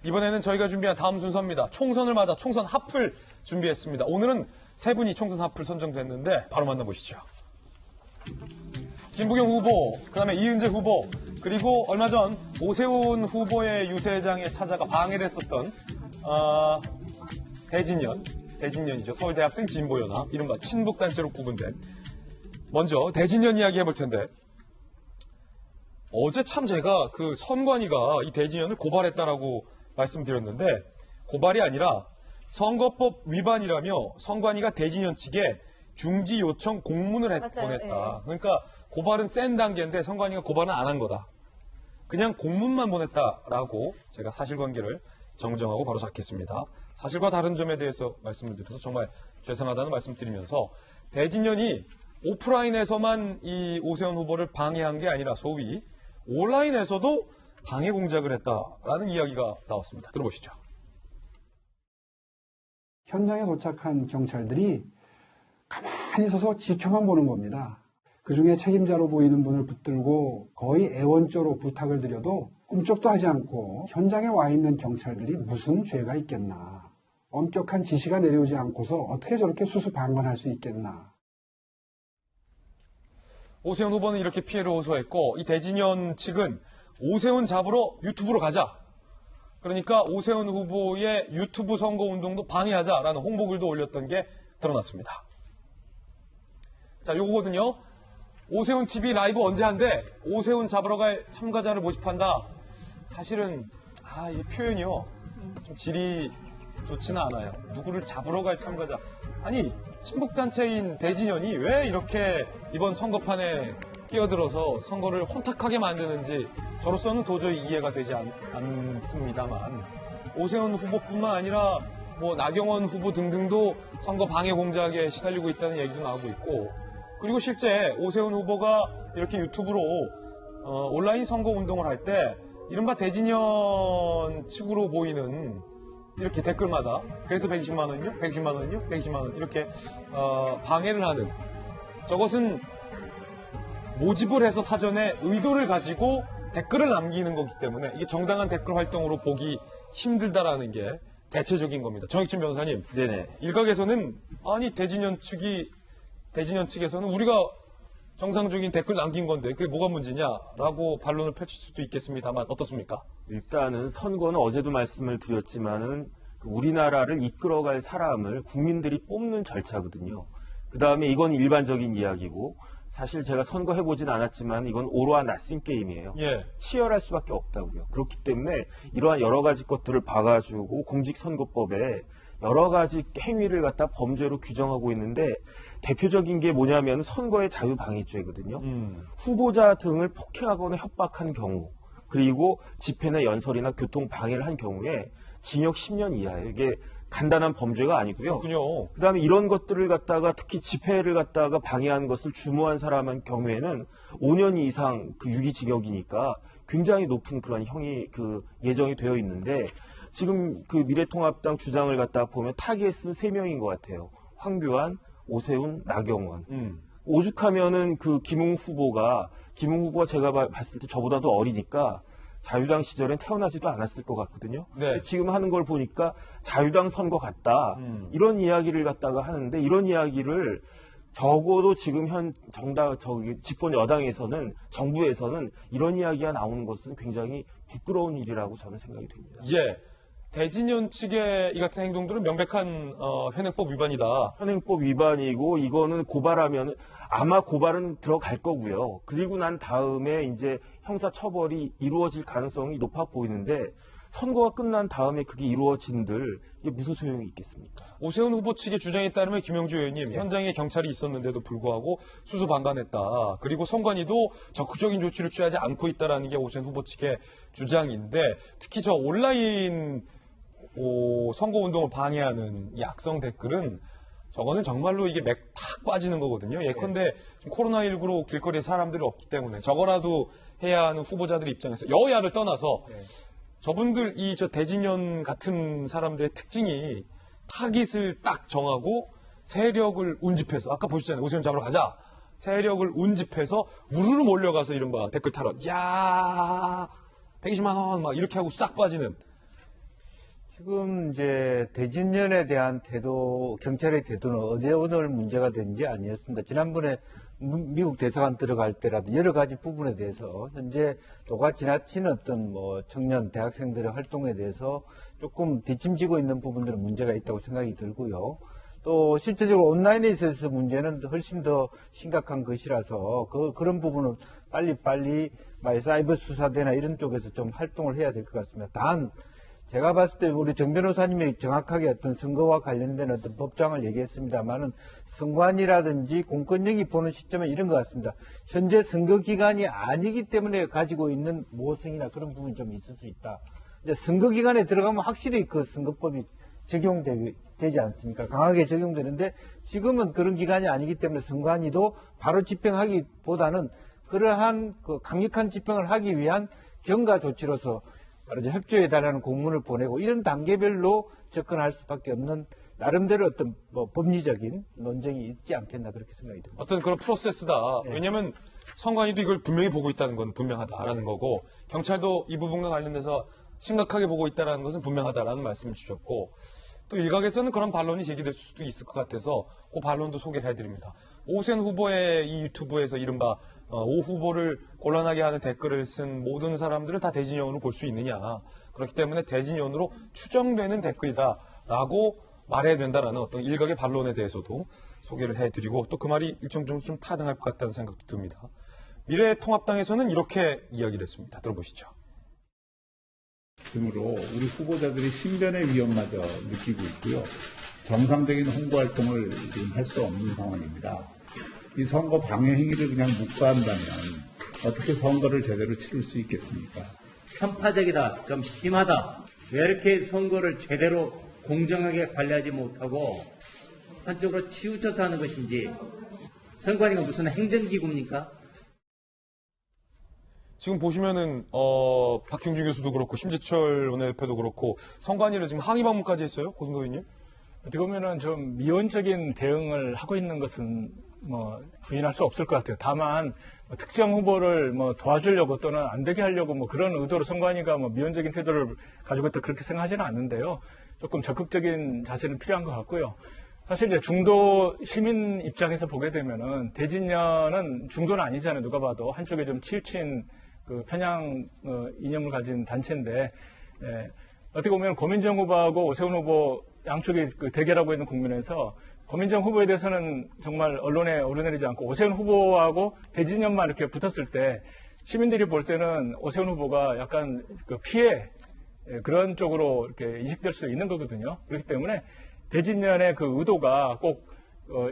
이번에는 저희가 준비한 다음 순서입니다. 총선을 맞아 총선 핫플 준비했습니다. 오늘은 세 분이 총선 핫플 선정됐는데 바로 만나보시죠. 김부겸 후보, 그다음에 이은재 후보, 그리고 얼마 전 오세훈 후보의 유세장에 찾아가 방해를 했었던 대진년이죠. 서울대학생 진보연합, 이른바 친북단체로 구분된. 먼저 대진년 이야기 해볼 텐데, 어제 참 제가 그 선관위가 이 대진년을 고발했다라고 말씀드렸는데, 고발이 아니라 선거법 위반이라며 선관위가 대진년 측에 중지 요청 공문을 보냈다. 그러니까 고발은 센 단계인데 선관위가 고발은 안 한 거다. 그냥 공문만 보냈다라고 제가 사실관계를 정정하고 바로 잡겠습니다. 사실과 다른 점에 대해서 말씀을 드려서 정말 죄송하다는 말씀 드리면서, 대진년이 오프라인에서만 이 오세훈 후보를 방해한 게 아니라 소위 온라인에서도 방해 공작을 했다라는 이야기가 나왔습니다. 들어보시죠. 현장에 도착한 경찰들이 가만히 서서 지켜만 보는 겁니다. 그중에 책임자로 보이는 분을 붙들고 거의 애원조로 부탁을 드려도 꿈쩍도 하지 않고 현장에 와 있는 경찰들이 무슨 죄가 있겠나. 엄격한 지시가 내려오지 않고서 어떻게 저렇게 수수방관할 수 있겠나. 오세훈 후보는 이렇게 피해를 호소했고, 이 대진년 측은 오세훈 잡으러 유튜브로 가자. 그러니까 오세훈 후보의 유튜브 선거운동도 방해하자라는 홍보글도 올렸던 게 드러났습니다. 자, 요거거든요. 오세훈 TV 라이브 언제 한대? 오세훈 잡으러 갈 참가자를 모집한다. 사실은 이 표현이요, 좀 질이 좋지는 않아요. 누구를 잡으러 갈 참가자. 아니, 친북단체인 대진년이 왜 이렇게 이번 선거판에 끼어들어서 선거를 혼탁하게 만드는지 저로서는 도저히 이해가 되지 않습니다만, 오세훈 후보뿐만 아니라 뭐 나경원 후보 등등도 선거 방해 공작에 시달리고 있다는 얘기도 나오고 있고, 그리고 실제 오세훈 후보가 이렇게 유튜브로 온라인 선거 운동을 할 때 이른바 대진년 측으로 보이는 이렇게 댓글마다 그래서 120만 원이요? 120만 원이요? 120만 원 이렇게 방해를 하는, 저것은 모집을 해서 사전에 의도를 가지고 댓글을 남기는 거기 때문에 이게 정당한 댓글 활동으로 보기 힘들다라는 게 대체적인 겁니다. 정익준 변호사님, 네네. 일각에서는 아니 대진년 측에서는 우리가 정상적인 댓글 남긴 건데 그게 뭐가 문제냐라고 반론을 펼칠 수도 있겠습니다만 어떻습니까? 일단은 선거는 어제도 말씀을 드렸지만은 우리나라를 이끌어갈 사람을 국민들이 뽑는 절차거든요. 그 다음에 이건 일반적인 이야기고, 사실 제가 선거 해보진 않았지만 이건 오로아 나싱 게임이에요. 예. 치열할 수밖에 없다고요. 그렇기 때문에 이러한 여러 가지 것들을 봐가지고 공직선거법에 여러 가지 행위를 갖다 범죄로 규정하고 있는데, 대표적인 게 뭐냐면 선거의 자유방해죄거든요. 후보자 등을 폭행하거나 협박한 경우, 그리고 집회나 연설이나 교통방해를 한 경우에 징역 10년 이하예요. 이게 간단한 범죄가 아니고요. 그렇군요. 그다음에 이런 것들을 갖다가 특히 집회를 갖다가 방해한 것을 주모한 사람의 경우에는 5년 이상 유기징역이니까 굉장히 높은 그런 형이 예정이 되어 있는데, 지금 미래통합당 주장을 갖다가 보면 타겟은 3명인 것 같아요. 황교안, 오세훈, 나경원. 오죽하면은 김웅 후보가 제가 봤을 때 저보다도 어리니까 자유당 시절엔 태어나지도 않았을 것 같거든요. 네. 지금 하는 걸 보니까 자유당 선거 같다. 이런 이야기를 갖다가 하는데, 이런 이야기를 적어도 지금 집권 여당에서는, 정부에서는 이런 이야기가 나오는 것은 굉장히 부끄러운 일이라고 저는 생각이 듭니다. 예. 대진년 측의 이 같은 행동들은 명백한 현행법 위반이다. 현행법 위반이고, 이거는 아마 고발은 들어갈 거고요. 그리고 난 다음에 이제 형사 처벌이 이루어질 가능성이 높아 보이는데, 선거가 끝난 다음에 그게 이루어진들 이게 무슨 소용이 있겠습니까? 오세훈 후보 측의 주장에 따르면 김영주 의원님, 현장에 경찰이 있었는데도 불구하고 수수방관했다. 그리고 선관위도 적극적인 조치를 취하지 않고 있다는 게 오세훈 후보 측의 주장인데, 특히 저 온라인 선거운동을 방해하는 이 악성 댓글은 저거는 정말로 이게 탁 빠지는 거거든요. 예컨대 코로나19로 길거리에 사람들이 없기 때문에 저거라도 해야 하는 후보자들 입장에서 여야를 떠나서 저분들 저 대진년 같은 사람들의 특징이 타깃을 딱 정하고 세력을 운집해서, 아까 보셨잖아요. 오세훈 잡으러 가자. 세력을 운집해서 우르르 몰려가서 이른바 댓글 타러, 야 120만 원 막 이렇게 하고 싹 빠지는, 지금 이제 대진년에 대한 태도, 경찰의 태도는 어제 오늘 문제가 된 게 아니었습니다. 지난번에 미국 대사관 들어갈 때라도 여러 가지 부분에 대해서 현재 도가 지나친 어떤 뭐 청년 대학생들의 활동에 대해서 조금 뒷짐지고 있는 부분들은 문제가 있다고 생각이 들고요. 또 실제적으로 온라인에 있어서 문제는 훨씬 더 심각한 것이라서 그런 부분은 빨리 사이버 수사대나 이런 쪽에서 좀 활동을 해야 될 것 같습니다. 단 제가 봤을 때 우리 정 변호사님이 정확하게 어떤 선거와 관련된 어떤 법정을 얘기했습니다만은 선관위라든지 공권력이 보는 시점은 이런 것 같습니다. 현재 선거 기간이 아니기 때문에 가지고 있는 모성이나 그런 부분이 좀 있을 수 있다. 이제 선거 기간에 들어가면 확실히 그 선거법이 적용되지 않습니까? 강하게 적용되는데 지금은 그런 기간이 아니기 때문에 선관위도 바로 집행하기보다는 그러한 그 강력한 집행을 하기 위한 경과 조치로서 바로 이제 협조해달라는 공문을 보내고 이런 단계별로 접근할 수밖에 없는 나름대로 어떤 뭐 법리적인 논쟁이 있지 않겠나 그렇게 생각이 듭니다. 어떤 그런 프로세스다. 왜냐하면 선관위도 이걸 분명히 보고 있다는 건 분명하다라는 거고 경찰도 이 부분과 관련돼서 심각하게 보고 있다는 것은 분명하다라는 말씀을 주셨고 또 일각에서는 그런 반론이 제기될 수도 있을 것 같아서 그 반론도 소개를 해드립니다. 오세훈 후보의 이 유튜브에서 이른바 오 후보를 곤란하게 하는 댓글을 쓴 모든 사람들을 다 대진연으로 볼 수 있느냐. 그렇기 때문에 대진연으로 추정되는 댓글이다라고 말해야 된다라는 어떤 일각의 반론에 대해서도 소개를 해드리고 또 그 말이 일정 정도 좀 타당할 것 같다는 생각도 듭니다. 미래통합당에서는 이렇게 이야기를 했습니다. 들어보시죠. 등으로 우리 후보자들이 신변의 위험마저 느끼고 있고요. 정상적인 홍보 활동을 지금 할 수 없는 상황입니다. 이 선거 방해 행위를 그냥 묵과한다면 어떻게 선거를 제대로 치를 수 있겠습니까? 편파적이다, 좀 심하다. 왜 이렇게 선거를 제대로 공정하게 관리하지 못하고 한쪽으로 치우쳐서 하는 것인지 선관위가 무슨 행정기구입니까? 지금 보시면은 박형준 교수도 그렇고 심재철 원내대표도 그렇고 선관위를 지금 항의 방문까지 했어요, 고승도 의원님. 어떻게 보면은 좀 미온적인 대응을 하고 있는 것은 뭐 부인할 수 없을 것 같아요. 다만 특정 후보를 뭐 도와주려고 또는 안 되게 하려고 뭐 그런 의도로 선관위가 뭐 미온적인 태도를 가지고 있다 그렇게 생각하지는 않는데요. 조금 적극적인 자세는 필요한 것 같고요. 사실 이제 중도 시민 입장에서 보게 되면은 대진년은 중도는 아니잖아요. 누가 봐도 한쪽에 좀 치우친 그 편향 이념을 가진 단체인데 어떻게 보면 고민정 후보하고 오세훈 후보 양쪽이 그 대결하고 있는 국면에서 고민정 후보에 대해서는 정말 언론에 오르내리지 않고 오세훈 후보하고 대진년만 이렇게 붙었을 때 시민들이 볼 때는 오세훈 후보가 약간 그 피해 그런 쪽으로 이렇게 인식될 수 있는 거거든요. 그렇기 때문에 대진년의 그 의도가 꼭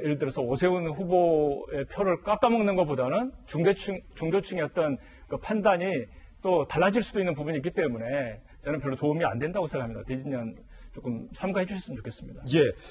예를 들어서 오세훈 후보의 표를 깎아먹는 것보다는 중도층의 어떤 그 판단이 또 달라질 수도 있는 부분이 있기 때문에 저는 별로 도움이 안 된다고 생각합니다. 대진년 조금 삼가해 주셨으면 좋겠습니다. 예.